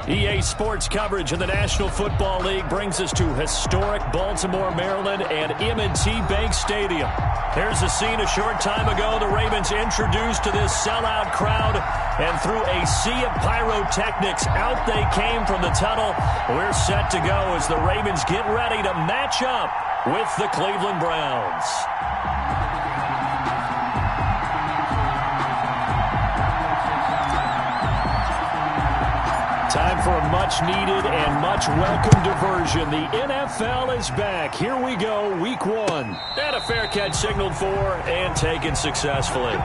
EA Sports coverage of the National Football League brings us to historic Baltimore, Maryland, and M&T Bank Stadium. Here's a scene a short time ago. The Ravens introduced to this sellout crowd, and through a sea of pyrotechnics, out they came from the tunnel. We're set to go as the Ravens get ready to match up with the Cleveland Browns. Time for a much-needed and much-welcome diversion. The NFL is back. Here we go, Week 1. And a fair catch signaled for and taken successfully.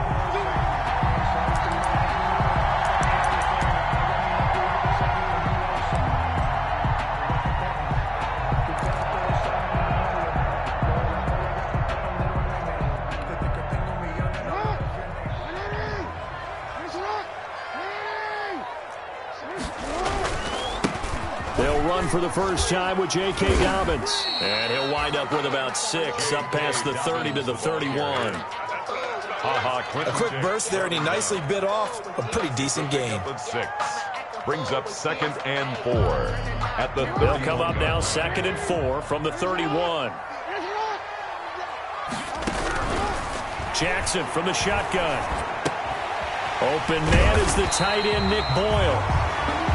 For the first time with J.K. Dobbins. And he'll wind up with about 6, up past the 30 to the 31. A quick burst there, and he nicely bit off a pretty decent gain. 6 brings up 2nd and 4 at the 31. They'll come up now 2nd and 4 from the 31. Jackson from the shotgun. Open man is the tight end, Nick Boyle.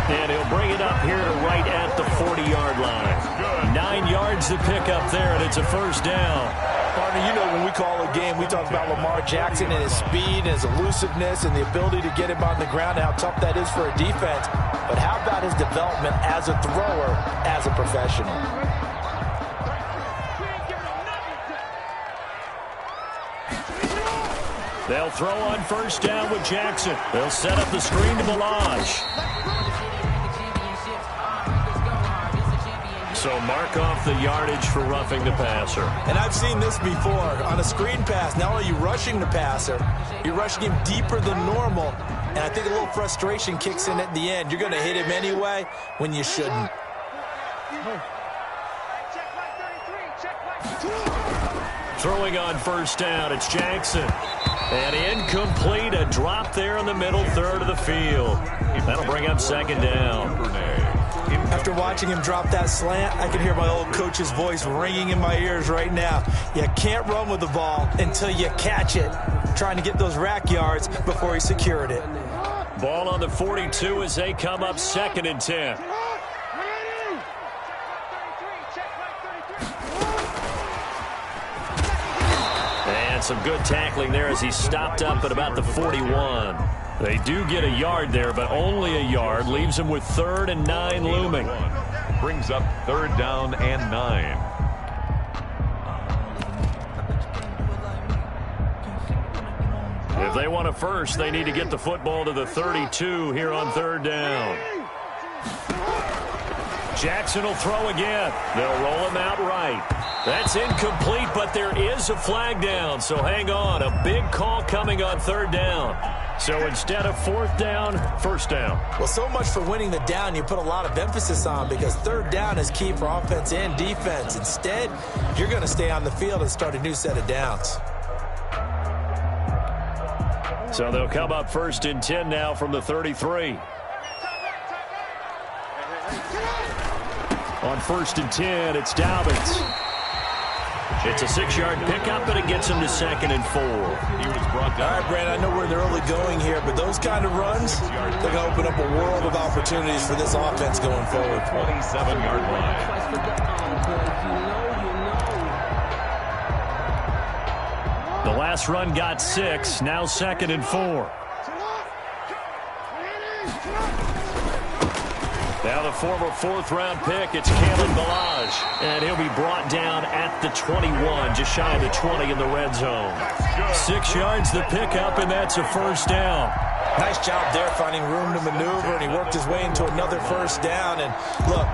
And he'll bring it up here to right at the 40-yard line. 9 yards to pick up there, and it's a first down. Partner, you know when we call a game, we talk about Lamar Jackson and his speed and his elusiveness and the ability to get him on the ground and how tough that is for a defense. But how about his development as a thrower, as a professional? They'll throw on first down with Jackson. They'll set up the screen to Balaj. So mark off the yardage for roughing the passer. And I've seen this before. On a screen pass, not only are you rushing the passer, you're rushing him deeper than normal. And I think a little frustration kicks in at the end. You're going to hit him anyway when you shouldn't. Throwing on first down, it's Jackson. And incomplete, a drop there in the middle third of the field. That'll bring up 2nd down. After watching him drop that slant, I can hear my old coach's voice ringing in my ears right now. You can't run with the ball until you catch it. Trying to get those rack yards before he secured it. Ball on the 42 as they come up 2nd and 10. And some good tackling there as he stopped up at about the 41. They do get a yard there, but only a yard. Leaves him with 3rd and 9 looming. Brings up 3rd down and 9. If they want a first, they need to get the football to the 32 here on 3rd down. Jackson will throw again. They'll roll him out right. That's incomplete, but there is a flag down, so hang on. A big call coming on 3rd down. So instead of 4th down, 1st down. Well, so much for winning the down you put a lot of emphasis on, because 3rd down is key for offense and defense. Instead, you're going to stay on the field and start a new set of downs. So they'll come up 1st and 10 now from the 33. On 1st and 10, it's Dobbins. It's a 6-yard pickup, but it gets him to 2nd and 4. He was brought down. All right, Brandon, I know we're in the early going here, but those kind of runs, they're going to open up a world of opportunities for this offense going forward. 27-yard line. The last run got 6, now 2nd and 4. Now the former 4th-round pick, it's Kalen Balaj. And he'll be brought down at the 21, just shy of the 20 in the red zone. 6 yards the pickup, and that's a 1st down. Nice job there finding room to maneuver, and he worked his way into another 1st down. And look,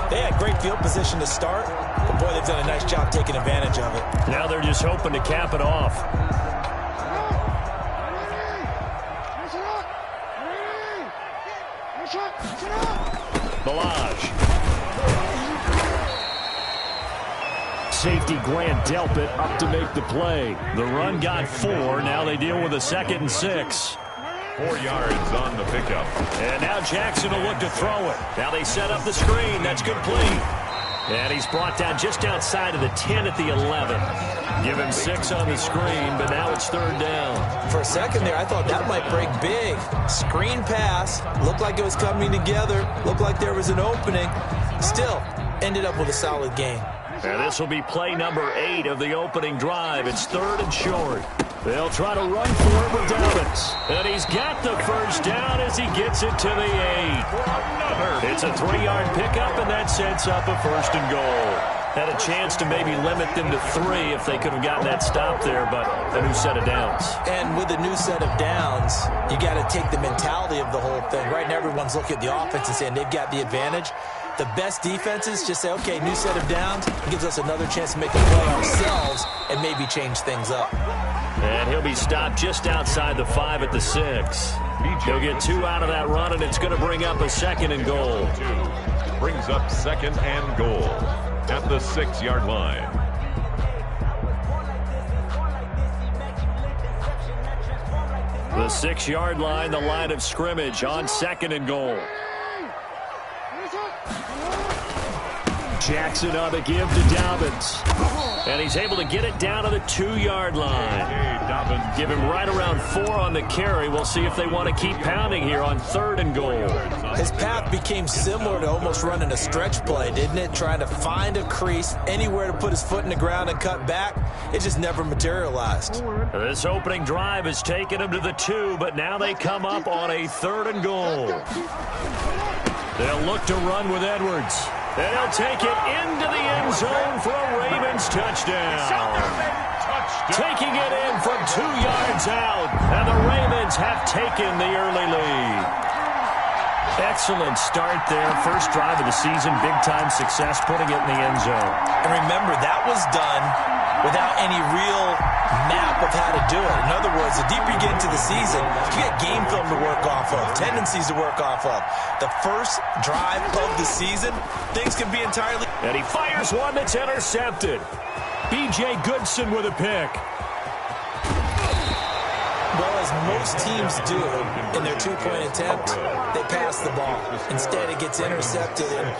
they had great field position to start, but boy, they've done a nice job taking advantage of it. Now they're just hoping to cap it off. Balaj. Safety Grant Delpit up to make the play. The run got 4. Now they deal with a 2nd and 6. 4 yards on the pickup. And now Jackson will look to throw it. Now they set up the screen. That's complete. And he's brought down just outside of the 10 at the 11. Give him 6 on the screen, but now it's 3rd down. For a second there, I thought that might break big. Screen pass. Looked like it was coming together. Looked like there was an opening. Still, ended up with a solid game. And this will be play number 8 of the opening drive. It's 3rd and short. They'll try to run for it with Dobbins. And he's got the first down as he gets it to the 8. It's a 3-yard pickup, and that sets up a 1st and goal. Had a chance to maybe limit them to 3 if they could have gotten that stop there, but a new set of downs. And with a new set of downs, you got to take the mentality of the whole thing. Right now, everyone's looking at the offense and saying they've got the advantage. The best defenses just say, okay, new set of downs. It gives us another chance to make a play ourselves and maybe change things up. And he'll be stopped just outside the 5 at the 6. He'll get 2 out of that run, and it's going to bring up a 2nd and goal. Brings up 2nd and goal at the 6-yard line. The 6-yard line, the line of scrimmage on 2nd and goal. Jackson on the give to Dobbins. And he's able to get it down to the 2-yard line. Give him right around 4 on the carry. We'll see if they want to keep pounding here on 3rd and goal. His path became similar to almost running a stretch play, didn't it? Trying to find a crease, anywhere to put his foot in the ground and cut back. It just never materialized. This opening drive has taken him to the 2, but now they come up on a 3rd and goal. They'll look to run with Edwards. And he'll take it into the end zone for a Ravens touchdown. Taking it in from 2 yards out. And the Ravens have taken the early lead. Excellent start there. First drive of the season. Big-time success putting it in the end zone. And remember, that was done without any real map of how to do it. In other words, the deeper you get into the season, you get game film to work off of, tendencies to work off of. The first drive of the season, things can be entirely... And he fires one that's intercepted. B.J. Goodson with a pick. Well, as most teams do in their 2-point attempt, they pass the ball. Instead, it gets intercepted. And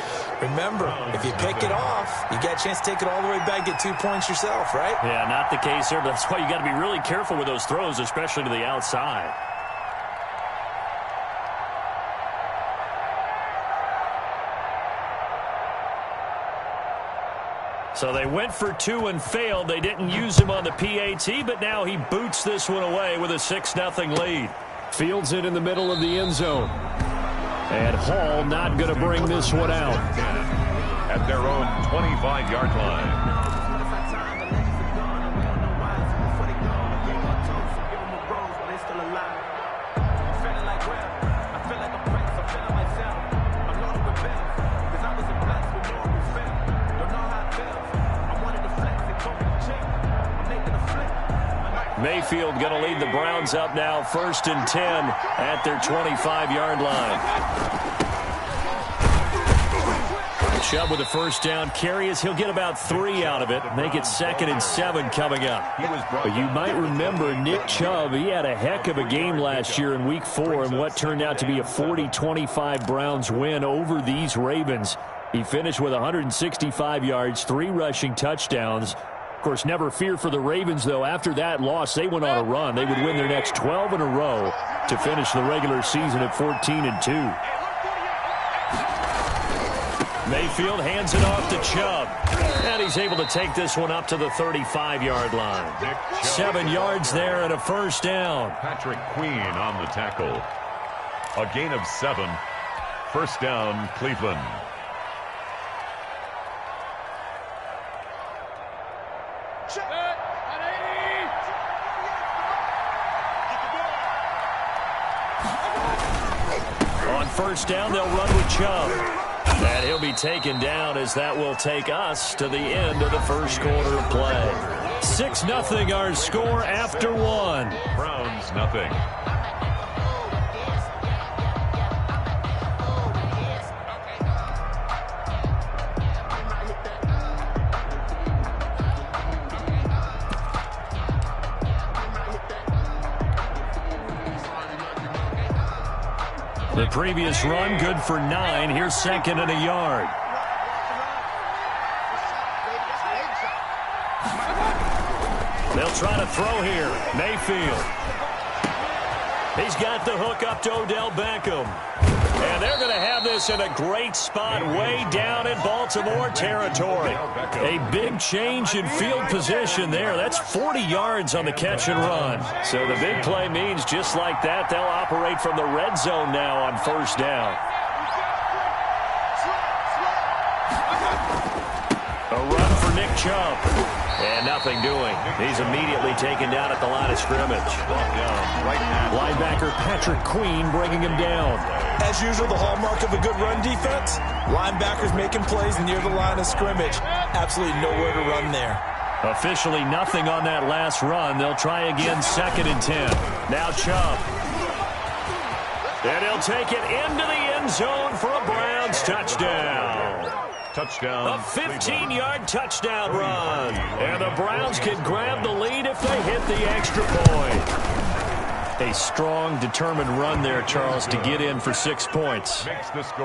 remember, if you pick it off, you got a chance to take it all the way back, get 2 points yourself, right? Yeah, not the case here, but that's why you got to be really careful with those throws, especially to the outside. So they went for 2 and failed. They didn't use him on the PAT, but now he boots this one away with a 6-0 lead. Fields it in the middle of the end zone. And Hall not going to bring this one out. At their own 25-yard line. Mayfield going to lead the Browns up now, 1st and 10 at their 25-yard line. Chubb with a first down carry as he'll get about 3 out of it. Make it 2nd and 7 coming up. But you might remember Nick Chubb, he had a heck of a game last year in Week 4 in what turned out to be a 40-25 Browns win over these Ravens. He finished with 165 yards, 3 rushing touchdowns. Of course, never fear for the Ravens, though. After that loss, they went on a run. They would win their next 12 in a row to finish the regular season at 14-2. Mayfield hands it off to Chubb. And he's able to take this one up to the 35-yard line. 7 yards there and a first down. Patrick Queen on the tackle. A gain of 7. First down, Cleveland. On first down, they'll run with Chubb. And he'll be taken down as that will take us to the end of the first quarter of play. 6-0 our score after 1. Browns nothing. The previous run, good for 9. Here's second and a yard. They'll try to throw here. Mayfield. He's got the hook up to Odell Beckham. And they're going to have this in a great spot way down in Baltimore territory. A big change in field position there. That's 40 yards on the catch and run. So the big play means just like that, they'll operate from the red zone now on first down. A run for Nick Chubb. And nothing doing. He's immediately taken down at the line of scrimmage. Linebacker Patrick Queen bringing him down. As usual, the hallmark of a good run defense, linebackers making plays near the line of scrimmage. Absolutely nowhere to run there. Officially nothing on that last run. They'll try again, second and 10. Now Chubb. And he'll take it into the end zone for a Browns touchdown. Touchdown. A 15-yard touchdown run. And the Browns can grab the lead if they hit the extra point. A strong, determined run there, Charles, to get in for 6 points.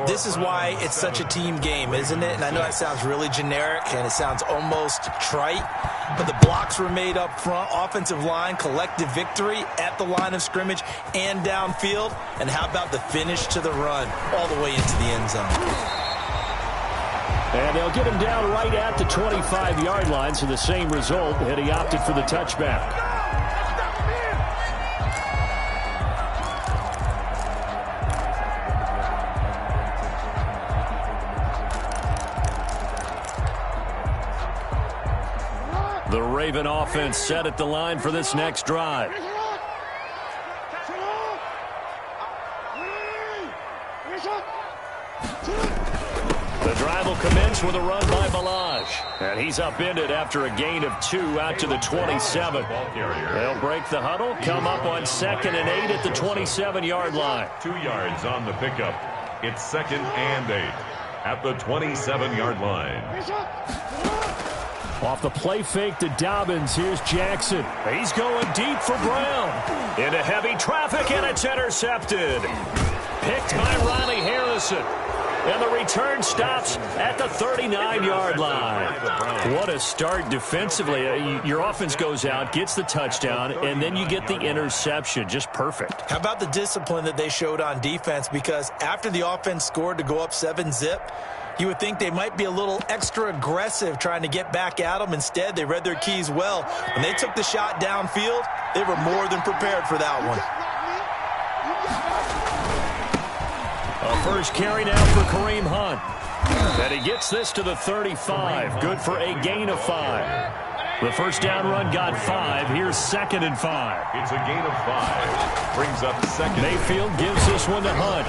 This is why it's such a team game, isn't it? And I know that sounds really generic and it sounds almost trite, but the blocks were made up front, offensive line, collective victory at the line of scrimmage and downfield. And how about the finish to the run all the way into the end zone? And they'll get him down right at the 25-yard line, so the same result, and he opted for the touchback. The Raven offense set at the line for this next drive. The drive will commence with a run by Balaj. And he's upended after a gain of 2 out to the 27. They'll break the huddle, come up on 2nd and 8 at the 27-yard line. 2 yards on the pickup. It's 2nd and 8 at the 27-yard line. Off the play fake to Dobbins, here's Jackson. He's going deep for Brown. Into heavy traffic, and it's intercepted. Picked by Riley Harrison. And the return stops at the 39-yard line. What a start defensively. Your offense goes out, gets the touchdown, and then you get the interception. Just perfect. How about the discipline that they showed on defense? Because after the offense scored to go up 7-zip, you would think they might be a little extra aggressive trying to get back at them. Instead, they read their keys well. When they took the shot downfield, they were more than prepared for that one. A first carry now for Kareem Hunt. And he gets this to the 35. Good for a gain of 5. The first down run got 5. Here's 2nd and 5. It's a gain of 5. Brings up 2nd. Mayfield gives this one to Hunt.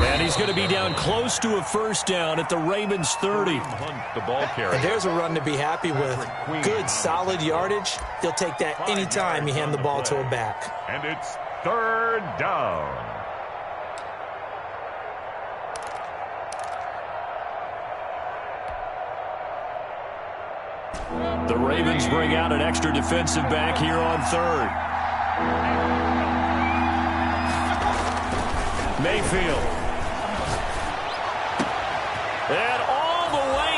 And he's going to be down close to a first down at the Ravens 30. Hunt, the ball carrier. And there's a run to be happy with. Good, solid yardage. He'll take that anytime you hand the ball to a back. And it's 3rd down. The Ravens bring out an extra defensive back here on 3rd. Mayfield. And all the way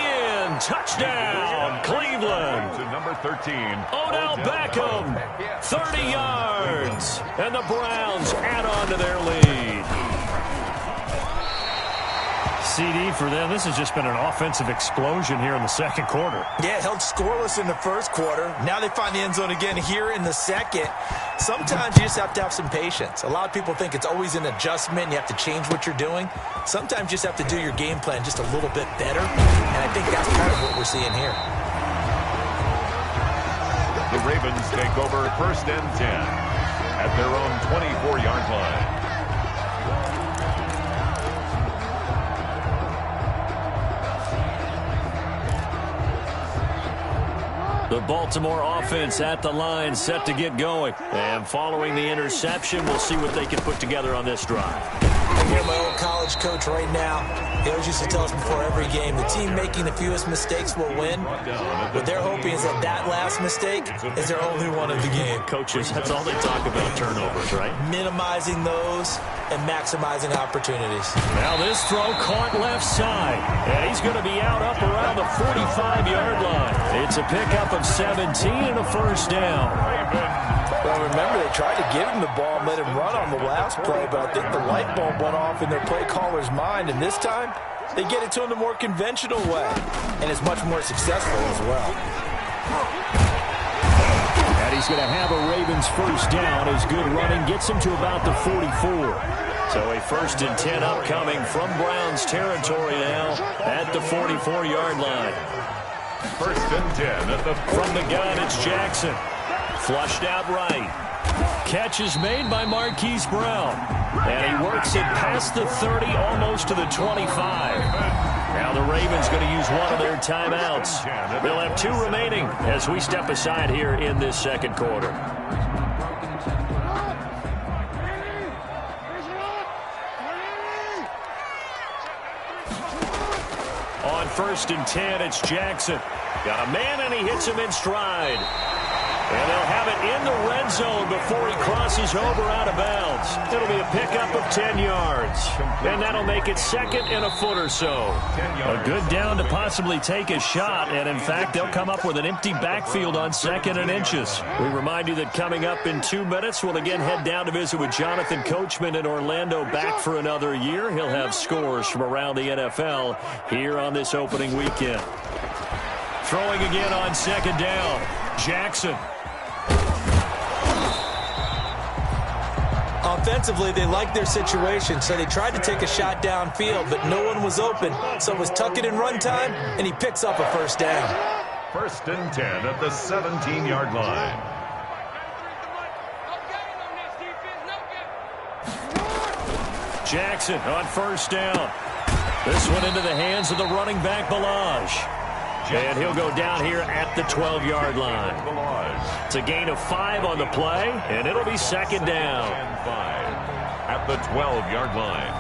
in. Touchdown, Cleveland. To number 13. Odell Beckham, 30 yards. And the Browns add on to their lead. CD for them. This has just been an offensive explosion here in the second quarter. Yeah, held scoreless in the first quarter. Now they find the end zone again here in the second. Sometimes you just have to have some patience. A lot of people think it's always an adjustment. You have to change what you're doing. Sometimes you just have to do your game plan just a little bit better. And I think that's kind of what we're seeing here. The Ravens take over 1st and 10 at their own 24-yard line. The Baltimore offense at the line, set to get going. And following the interception, we'll see what they can put together on this drive. I hear my old college coach right now. He always used to tell us before every game, the team making the fewest mistakes will win. What they're hoping is that that last mistake is their only one of the game. Coaches, that's all they talk about, turnovers, right? Minimizing those and maximizing opportunities. Now this throw caught left side, and he's going to be out up around the 45-yard line. It's a pickup of 17 and a first down. Well, remember, they tried to give him the ball and let him run on the last play, but I think the light bulb went off in their play caller's mind, and this time, they get it to him the more conventional way, and it's much more successful as well. And he's going to have a Ravens first down. His good running gets him to about the 44. So a 1st and 10 upcoming from Browns territory now at the 44-yard line. 1st and 10 at the from the gun, it's Jackson. Flushed out right. Catch is made by Marquise Brown. And he works it past the 30, almost to the 25. Now the Ravens going to use one of their timeouts. They'll have 2 remaining as we step aside here in this second quarter. On 1st and 10, it's Jackson. Got a man, and he hits him in stride. And they'll have it in the red zone before he crosses over out of bounds. It'll be a pickup of 10 yards. And that'll make it 2nd and a foot or so. A good down to possibly take a shot. And, in fact, they'll come up with an empty backfield on 2nd and inches. We remind you that coming up in 2 minutes, we'll again head down to visit with Jonathan Coachman in Orlando, back for another year. He'll have scores from around the NFL here on this opening weekend. Throwing again on 2nd down. Jackson. Offensively, they liked their situation, so they tried to take a shot downfield, but no one was open. So it was tuck it in run time, and he picks up a first down. 1st and 10 at the 17-yard line. Jackson on 1st down. This one into the hands of the running back, Balaj. And he'll go down here at the 12-yard line. It's a gain of 5 on the play, and it'll be 2nd down. 5 at the 12-yard line.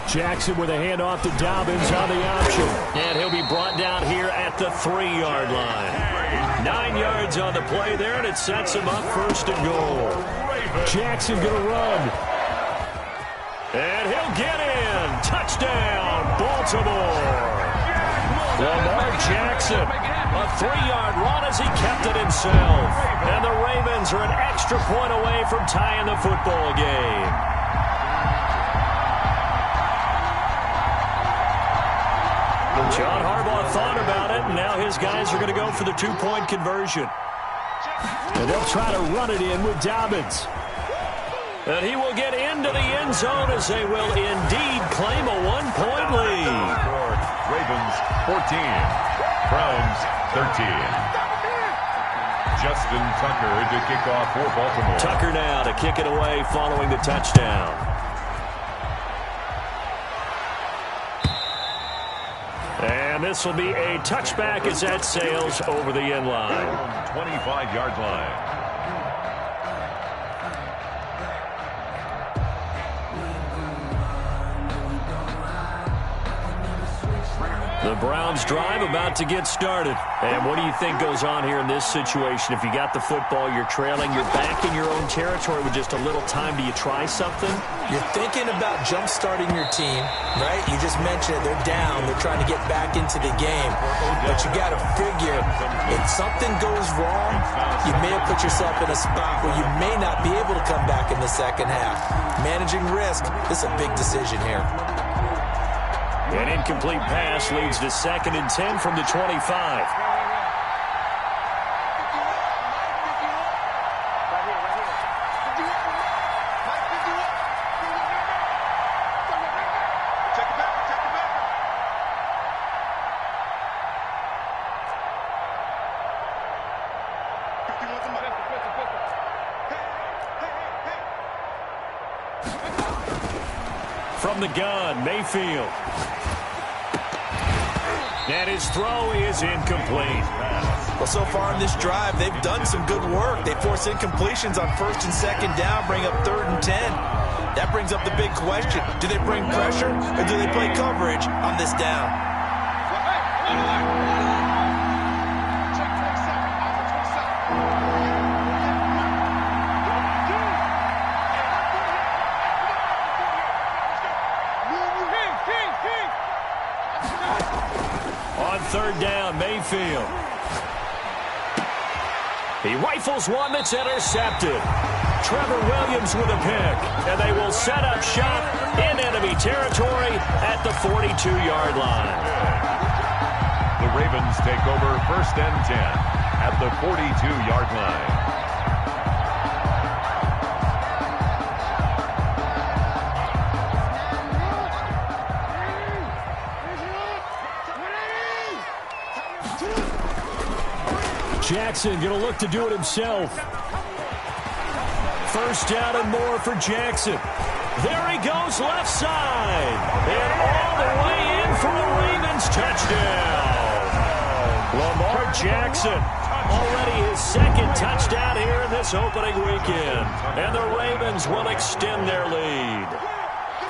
Jackson with a handoff to Dobbins on the option. And he'll be brought down here at the 3-yard line. 9 yards on the play there, and it sets him up 1st and goal. Jackson going to run. And he'll get in. Touchdown, Baltimore. Lamar Jackson, a 3-yard run as he kept it himself. And the Ravens are an extra point away from tying the football game. John Harbaugh thought about it, and now his guys are going to go for the 2-point conversion. And they'll try to run it in with Dobbins. And he will get into the end zone as they will indeed claim a 1-point lead. Ravens 14, Browns 13. Justin Tucker to kick off for Baltimore. Tucker now to kick it away following the touchdown. And this will be a touchback as that sails over the end line. 25-yard line. The Browns drive about to get started. And what do you think goes on here in this situation? If you got the football, you're trailing, you're back in your own territory with just a little time. Do you try something? You're thinking about jump-starting your team, right? You just mentioned they're down. They're trying to get back into the game. But you got to figure, if something goes wrong, you may have put yourself in a spot where you may not be able to come back in the second half. Managing risk, this is a big decision here. An incomplete pass leads to 2nd and 10 from the 25. From the gun, Mayfield. And his throw is incomplete. Well, so far in this drive, they've done some good work. They force incompletions on first and second down, bring up 3rd and 10. That brings up the big question. Do they bring pressure or do they play coverage on this down? On 3rd down, Mayfield. He rifles one that's intercepted. Trevor Williams with a pick. And they will set up shop in enemy territory at the 42-yard line. The Ravens take over 1st and 10 at the 42-yard line. Jackson going to look to do it himself. 1st down and more for Jackson. There he goes left side. And all the way in for a Ravens touchdown. Lamar Jackson, already his 2nd touchdown here in this opening weekend. And the Ravens will extend their lead.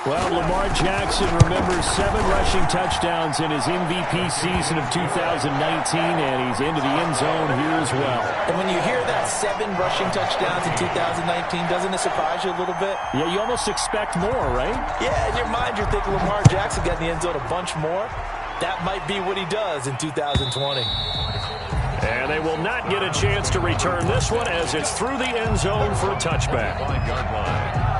Well, Lamar Jackson remembers 7 rushing touchdowns in his MVP season of 2019, and he's into the end zone here as well. And when you hear that 7 rushing touchdowns in 2019, doesn't it surprise you a little bit? Yeah, you almost expect more, right? Yeah, in your mind you're thinking Lamar Jackson got in the end zone a bunch more. That might be what he does in 2020. And they will not get a chance to return this one as it's through the end zone for a touchback. 5-yard line.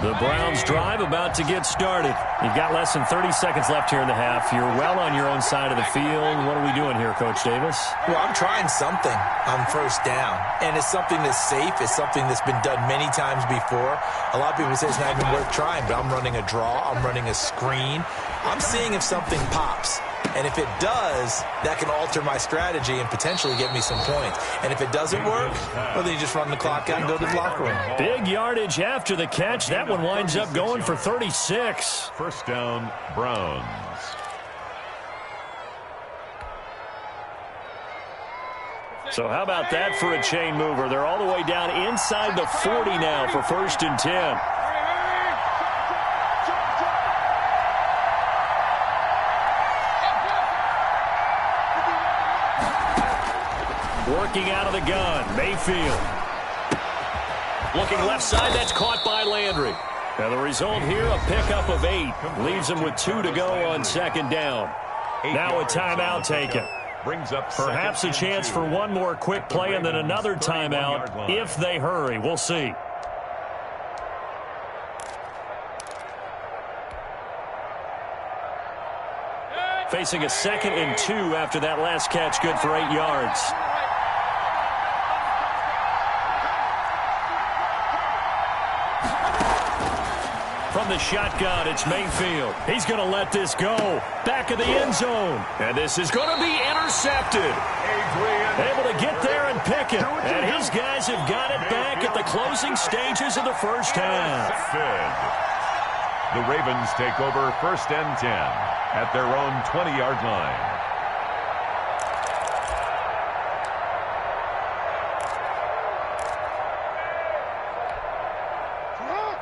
The Browns drive about to get started. You've got less than 30 seconds left here in the half. You're well on your own side of the field. What are we doing here, Coach Davis? Well, I'm trying something on 1st down, and it's something that's safe. It's something that's been done many times before. A lot of people say it's not even worth trying, but I'm running a draw. I'm running a screen. I'm seeing if something pops. And if it does, that can alter my strategy and potentially get me some points. And if it doesn't work, well, then you just run the clock out and go to the locker room. Big yardage after the catch. That one winds up going for 36. 1st down, Browns. So how about that for a chain mover? They're all the way down inside the 40 now for 1st and 10. Working out of the gun, Mayfield. Looking left side, that's caught by Landry. Now the result here, a pickup of 8. Leaves them with 2 to go on 2nd down. Now a timeout taken. Brings up perhaps a chance for one more quick play and then another timeout if they hurry. We'll see. Facing a 2nd and 2 after that last catch, good for 8 yards. From the shotgun, it's Mayfield. He's going to let this go. Back of the end zone. And this is going to be intercepted. Able to get there and pick it. And his guys have got it back at the closing stages of the 1st half. The Ravens take over 1st and 10 at their own 20-yard line.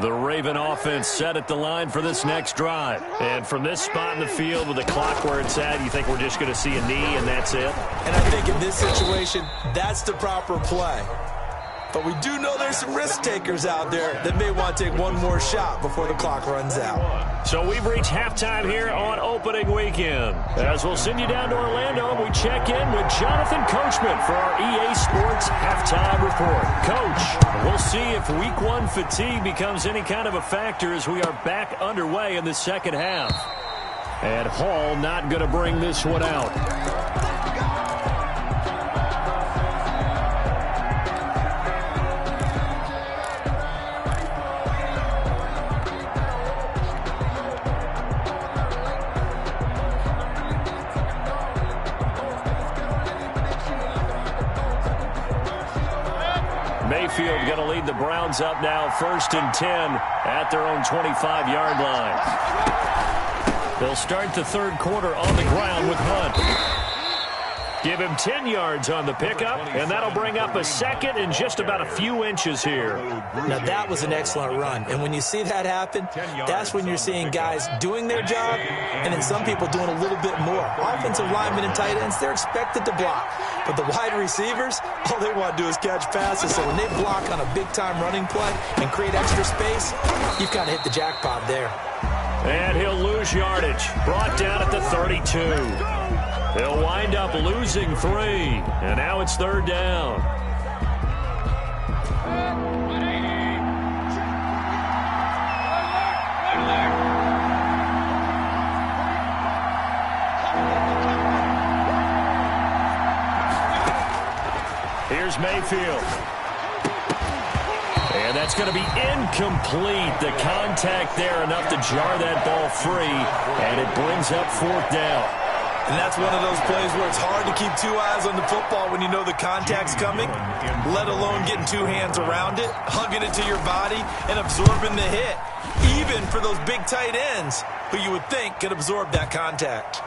The Raven offense set at the line for this next drive. And from this spot in the field with the clock where it's at, you think we're just going to see a knee and that's it? And I think in this situation, that's the proper play. But we do know there's some risk takers out there that may want to take one more shot before the clock runs out. So we've reached halftime here on opening weekend. As we'll send you down to Orlando, we check in with Jonathan Coachman for our EA Sports Halftime Report. Coach, we'll see if Week 1 fatigue becomes any kind of a factor as we are back underway in the 2nd half. And Hall not going to bring this one out. Mayfield going to lead the Browns up now 1st and 10 at their own 25-yard line. They'll start the third quarter on the ground with Hunt. Give him 10 yards on the pickup, and that'll bring up a second and just about a few inches here. Now, that was an excellent run, and when you see that happen, that's when you're seeing guys doing their job and then some people doing a little bit more. Offensive linemen and tight ends, they're expected to block, but the wide receivers, all they want to do is catch passes, so when they block on a big-time running play and create extra space, you've kind of hit the jackpot there. And he'll lose yardage, brought down at the 32. He'll wind up losing 3, and now it's 3rd down. Here's Mayfield. And that's going to be incomplete. The contact there enough to jar that ball free, and it brings up 4th down. And that's one of those plays where it's hard to keep 2 eyes on the football when you know the contact's coming, let alone getting 2 hands around it, hugging it to your body, and absorbing the hit, even for those big tight ends who you would think could absorb that contact.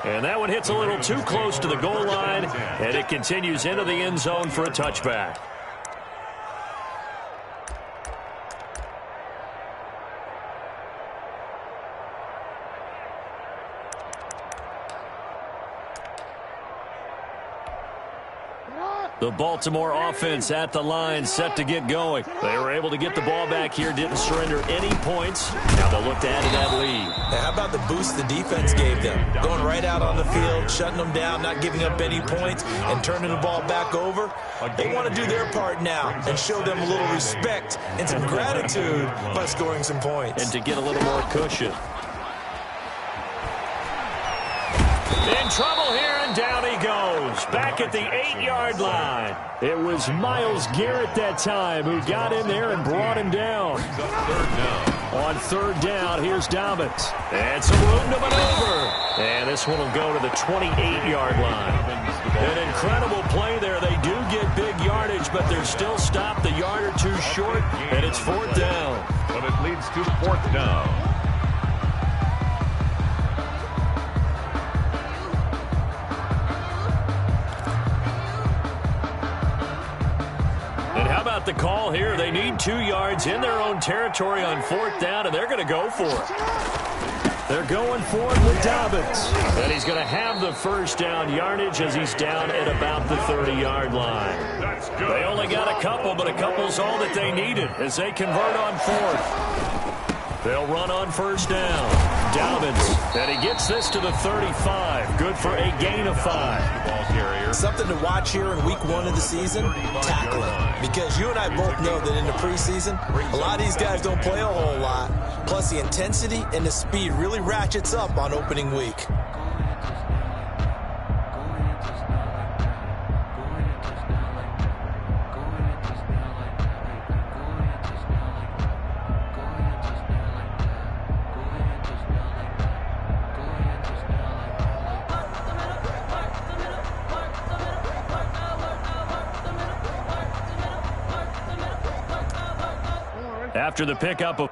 And that one hits a little too close to the goal line, and it continues into the end zone for a touchback. The Baltimore offense at the line, set to get going. They were able to get the ball back here, didn't surrender any points. Now they'll look to add to that lead. Now, how about the boost the defense gave them? Going right out on the field, shutting them down, not giving up any points, and turning the ball back over. They want to do their part now and show them a little respect and some gratitude by scoring some points. And to get a little more cushion. In trouble here, and down he goes. Back at the 8-yard line. It was Myles Garrett that time who got in there and brought him down. On 3rd down, here's Dobbins. And some room to maneuver. And this one will go to the 28-yard line. An incredible play there. They do get big yardage, but they're still stopped a yard or 2 short, and it's 4th down. But it leads to 4th down. The call here, they need 2 yards in their own territory on 4th down, and they're going to go for it. They're going for it with Dobbins. And he's going to have the 1st down yardage as he's down at about the 30-yard line. They only got a couple, but a couple's all that they needed as they convert on 4th. They'll run on 1st down. Dobbins, and he gets this to the 35. Good for a gain of 5. Something to watch here in week 1 of the season, tackling. Because you and I both know that in the preseason, a lot of these guys don't play a whole lot. Plus, the intensity and the speed really ratchets up on opening week. After the pickup of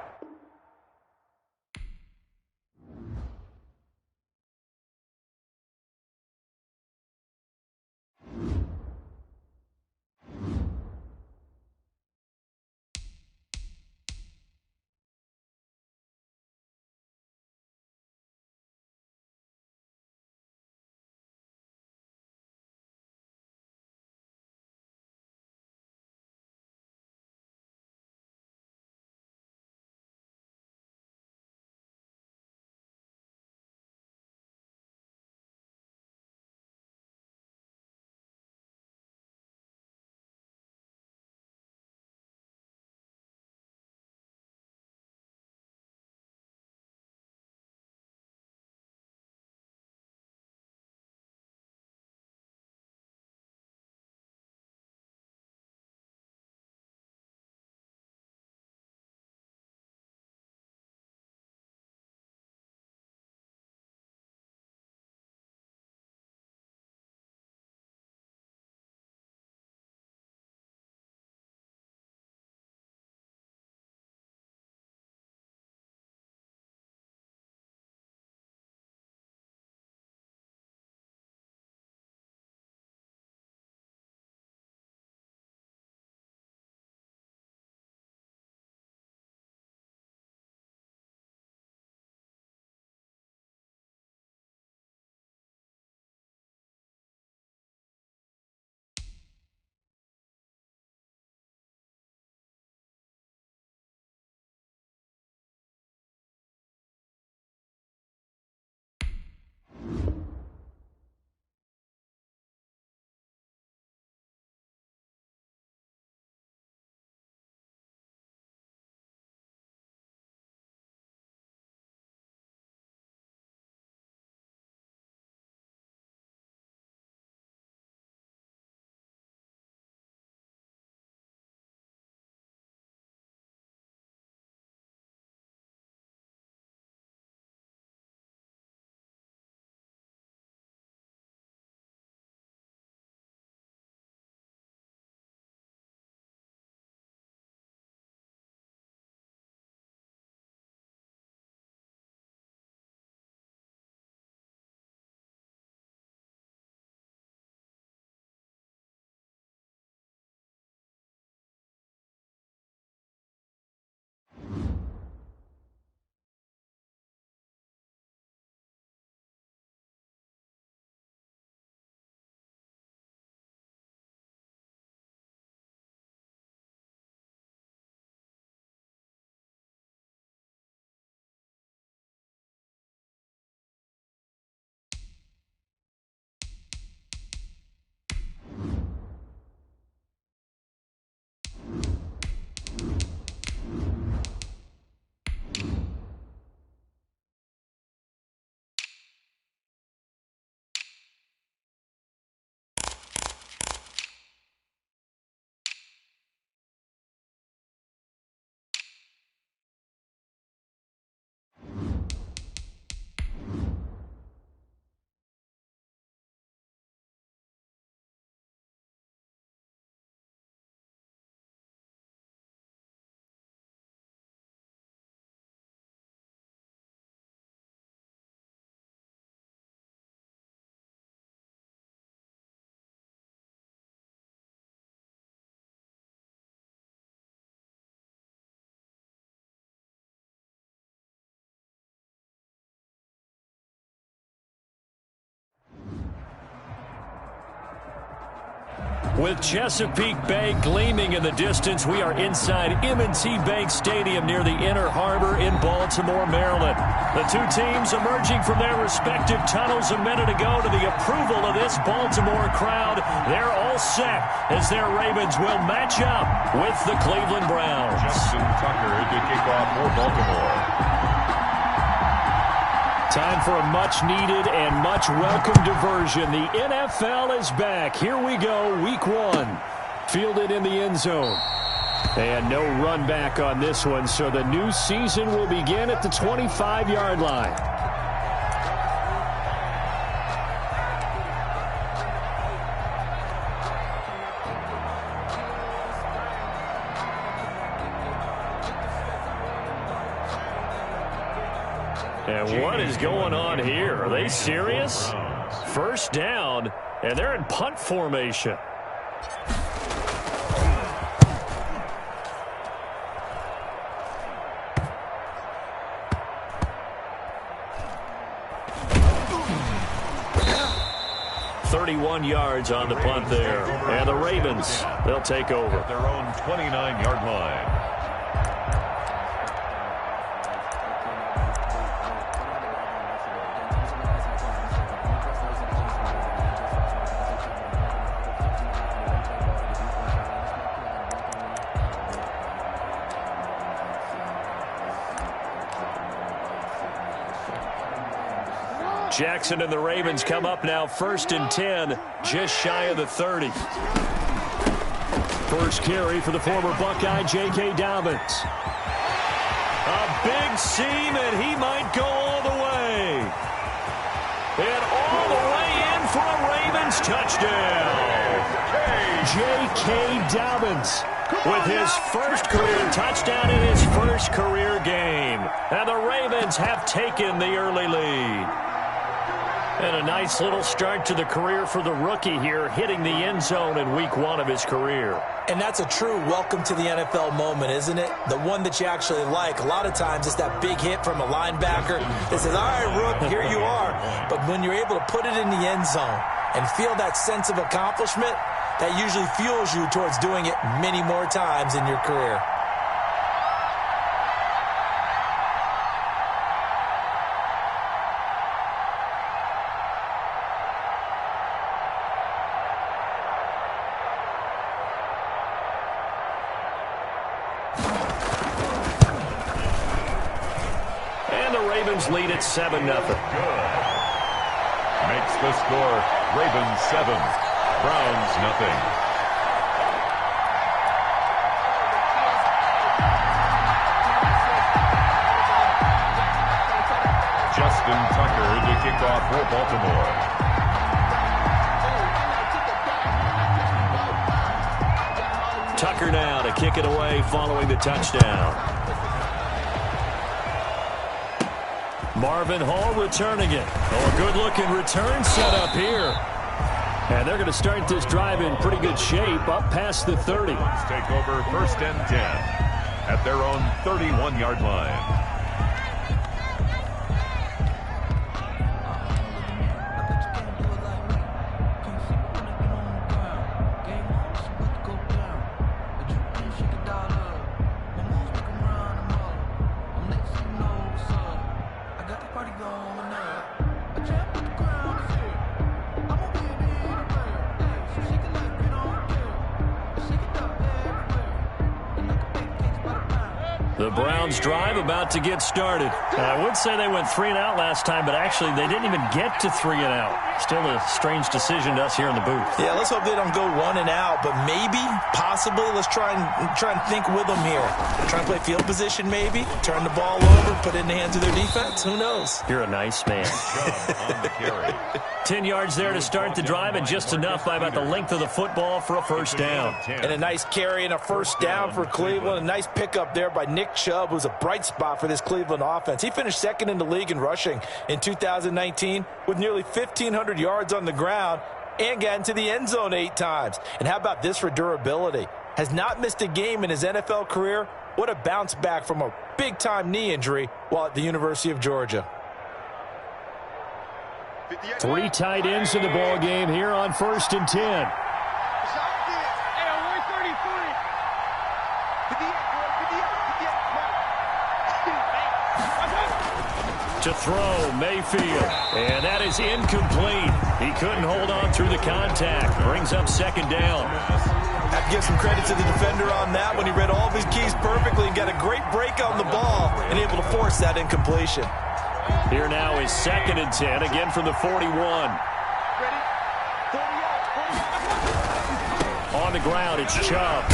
With Chesapeake Bay gleaming in the distance, we are inside M&T Bank Stadium near the Inner Harbor in Baltimore, Maryland. The two teams emerging from their respective tunnels a minute ago to the approval of this Baltimore crowd. They're all set as their Ravens will match up with the Cleveland Browns. Justin Tucker to kick off for Baltimore. Time for a much-needed and much-welcome diversion. The NFL is back. Here we go, Week 1. Fielded in the end zone. And no run back on this one, so the new season will begin at the 25-yard line. And what is going on here? Are they serious? First down, and they're in punt formation. .31 yards on the punt there. And the Ravens, they'll take over. At their own 29-yard line. Jackson and the Ravens come up now 1st and 10, just shy of the 30. First carry for the former Buckeye, J.K. Dobbins. A big seam, and he might go all the way. And all the way in for a Ravens touchdown. J.K. Dobbins with his first career touchdown in his first career game. And the Ravens have taken the early lead. And a nice little start to the career for the rookie here, hitting the end zone in Week 1 of his career. And that's a true welcome to the NFL moment, isn't it? The one that you actually like. A lot of times it's that big hit from a linebacker that says, all right, Rook, here you are. But when you're able to put it in the end zone and feel that sense of accomplishment, that usually fuels you towards doing it many more times in your career. Lead at 7-0. Makes the score Ravens 7, Browns 0. Justin Tucker to kick off for Baltimore. Tucker now to kick it away following the touchdown. Marvin Hall returning it. Oh, a good-looking return set up here. And they're going to start this drive in pretty good shape, up past the 30. Let's take over 1st and 10 at their own 31-yard line. The Browns drive about to get started. I would say they went 3 and out last time, but actually they didn't even get to 3 and out. Still a strange decision to us here in the booth. Yeah, let's hope they don't go 1 and out, but maybe, possibly, let's try and think with them here. Try and play field position maybe, turn the ball over, put it in the hands of their defense. Who knows? You're a nice man. On the carry. 10 yards there to start the drive, and just enough by about the length of the football for a first down. And a nice carry and a first down for Cleveland. A nice pickup there by Nick Chubb, who's a bright spot for this Cleveland offense. He finished 2nd in the league in rushing in 2019 with nearly 1,500 yards on the ground and got into the end zone 8 times. And how about this for durability? Has not missed a game in his NFL career. What a bounce back from a big-time knee injury while at the University of Georgia. 3 tight ends in the ball game here on 1st and 10. To throw, Mayfield. And that is incomplete. He couldn't hold on through the contact. Brings up second down. I have to give some credit to the defender on that when he read all of his keys perfectly and got a great break on the ball and able to force that incompletion. Here now is 2nd and 10, again from the 41. On the ground, it's Chubb.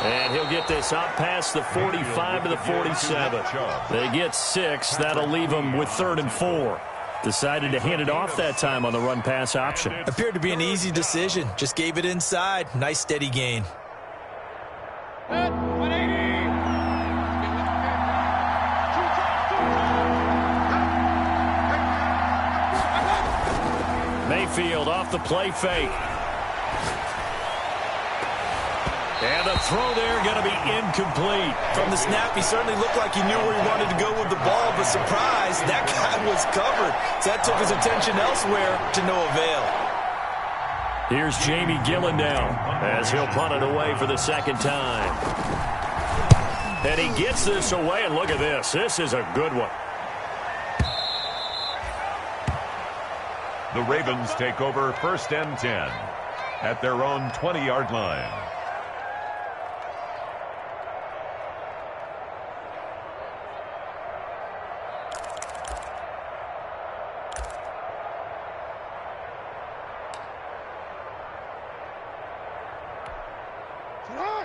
And he'll get this up past the 45 to the 47. They get 6. That'll leave them with 3rd and 4. Decided to hand it off that time on the run-pass option. Appeared to be an easy decision. Just gave it inside. Nice steady gain. Mayfield off the play fake. And the throw there going to be incomplete. From the snap, he certainly looked like he knew where he wanted to go with the ball, but surprise, that guy was covered. So that took his attention elsewhere to no avail. Here's Jamie Gillen now as he'll punt it away for the 2nd time. And he gets this away, and look at this. This is a good one. The Ravens take over 1st and 10 at their own 20-yard line.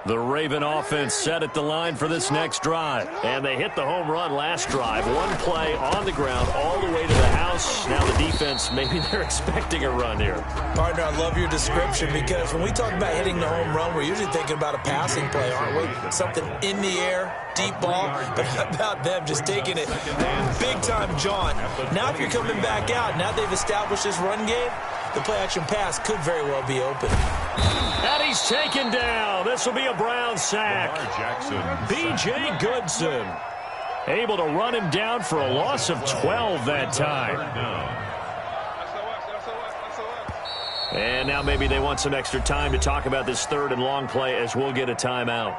The Raven offense set at the line for this next drive. And they hit the home run last drive. One play on the ground all the way to the house. Now the defense, maybe they're expecting a run here. Partner, I love your description because when we talk about hitting the home run, we're usually thinking about a passing play, aren't we? Something in the air, deep ball. But how about them just taking it big-time jaunt? Now if you're coming back out, now they've established this run game, the play-action pass could very well be open. And he's taken down. This will be a Brown sack. B.J. Goodson able to run him down for a loss of 12 that time. And now maybe they want some extra time to talk about this 3rd and long play as we'll get a timeout.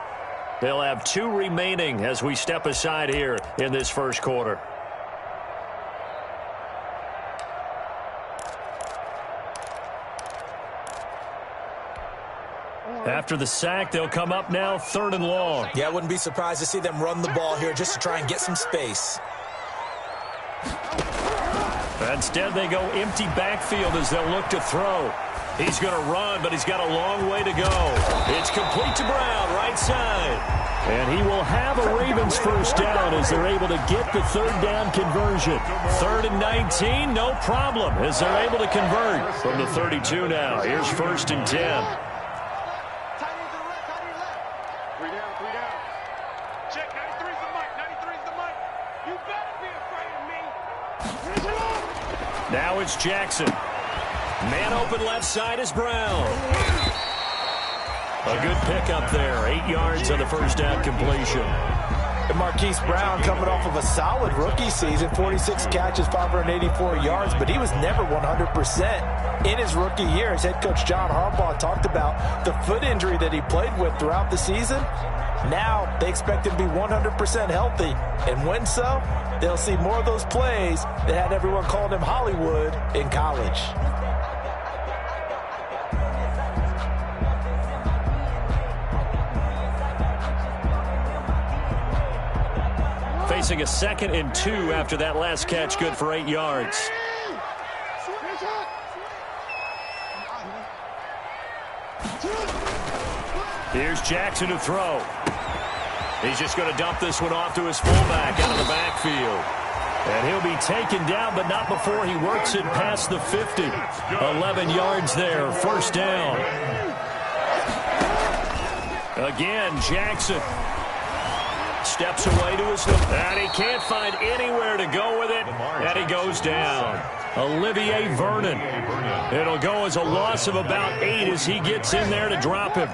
They'll have 2 remaining as we step aside here in this 1st quarter. After the sack, they'll come up now 3rd and long. Yeah, I wouldn't be surprised to see them run the ball here just to try and get some space. Instead, they go empty backfield as they'll look to throw. He's going to run, but he's got a long way to go. It's complete to Brown, right side. And he will have a Ravens 1st down as they're able to get the 3rd down conversion. 3rd and 19, no problem, as they're able to convert from the 32 now. Here's 1st and 10. Now it's Jackson. Man open left side is Brown. A good pickup there. 8 yards on the 1st down completion. And Marquise Brown coming off of a solid rookie season, 46 catches, 584 yards, but he was never 100% in his rookie year. As head coach John Harbaugh talked about the foot injury that he played with throughout the season. Now they expect him to be 100% healthy. And when so, they'll see more of those plays that had everyone calling him Hollywood in college. Facing a 2nd and 2 after that last catch, good for 8 yards. Here's Jackson to throw. He's just going to dump this one off to his fullback out of the backfield. And he'll be taken down, but not before he works it past the 50. 11 yards there, 1st down. Again, Jackson steps away to his left, and he can't find anywhere to go with it, and he goes down. Olivier Vernon. It'll go as a loss of about 8 as he gets in there to drop him.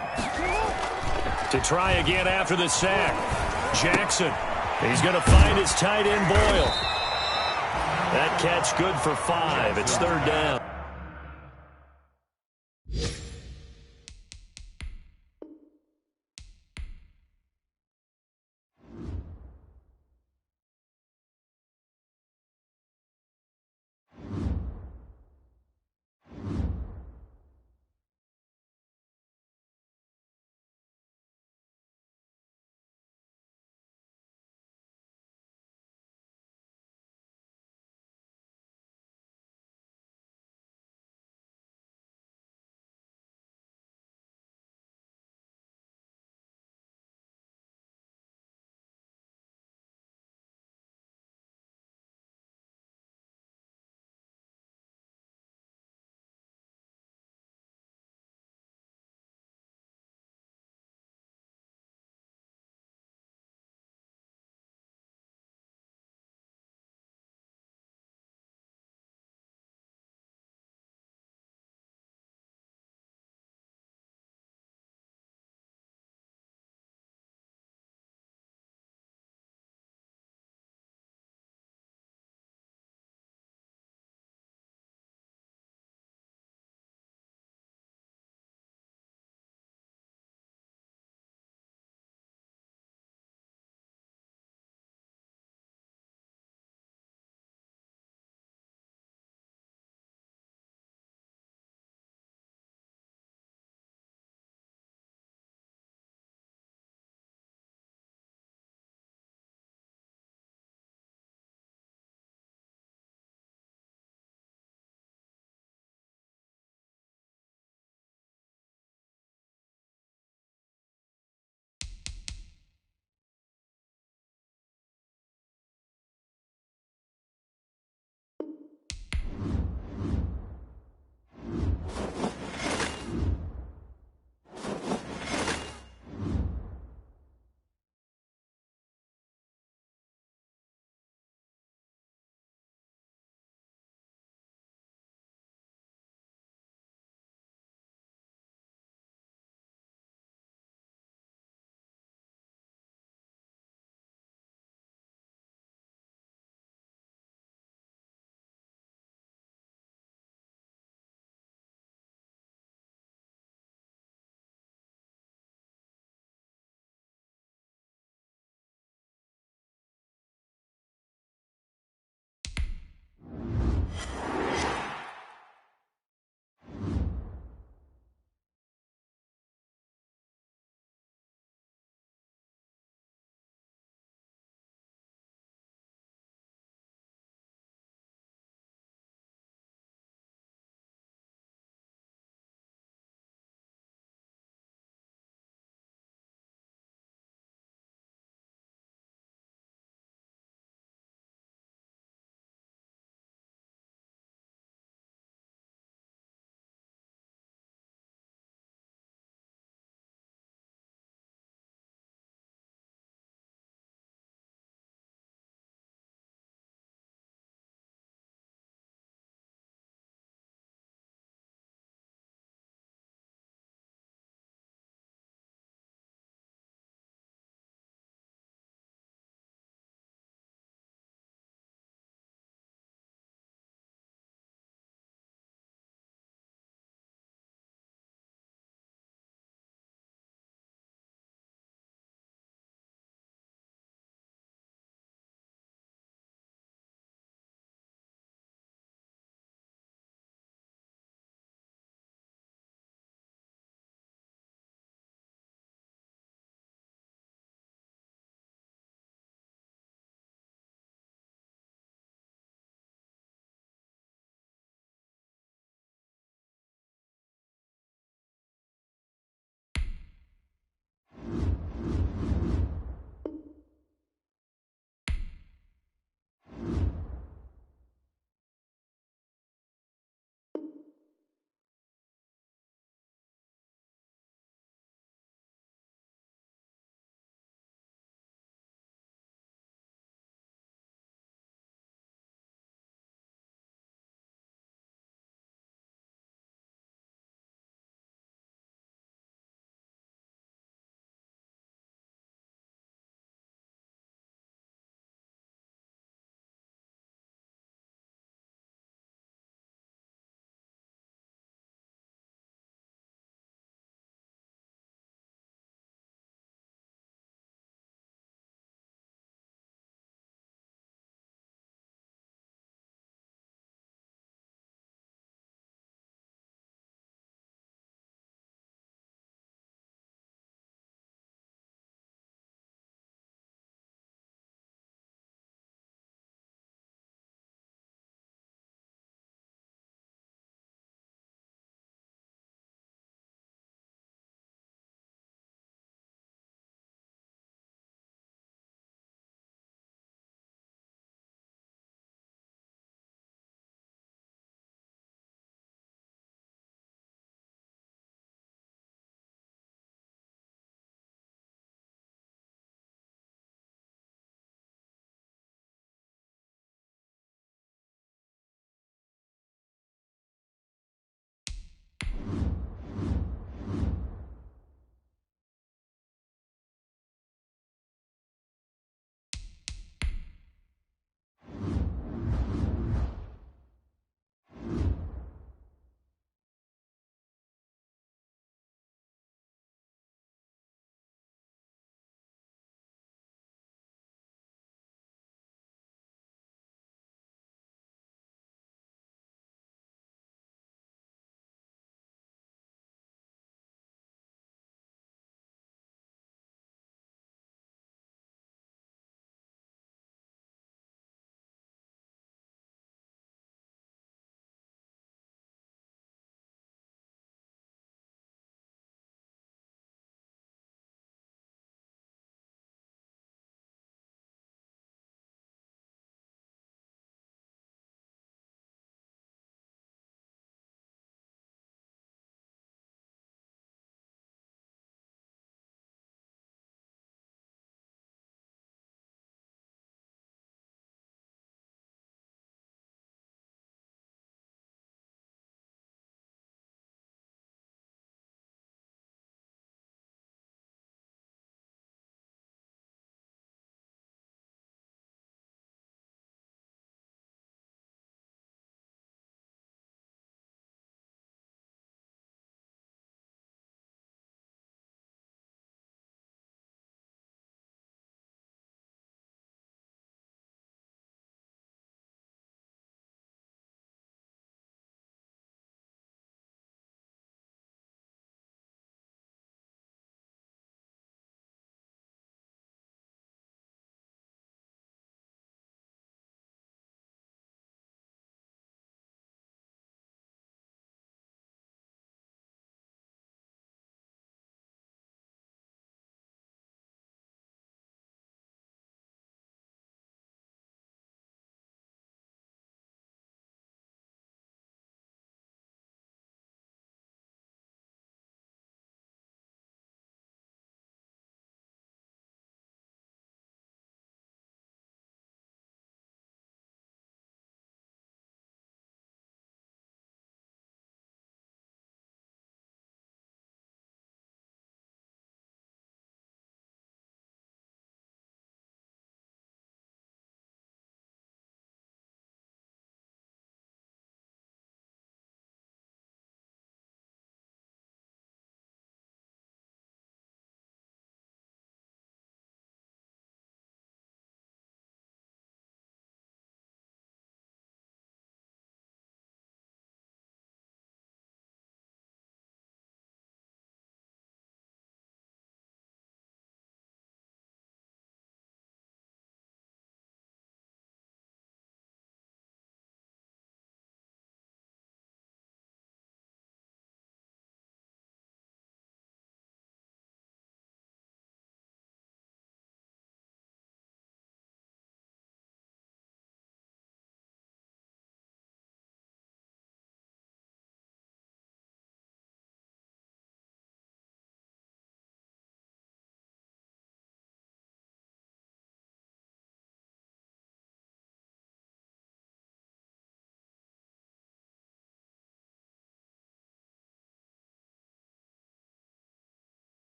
To try again after the sack. Jackson. He's going to find his tight end Boyle. That catch good for 5. It's 3rd down.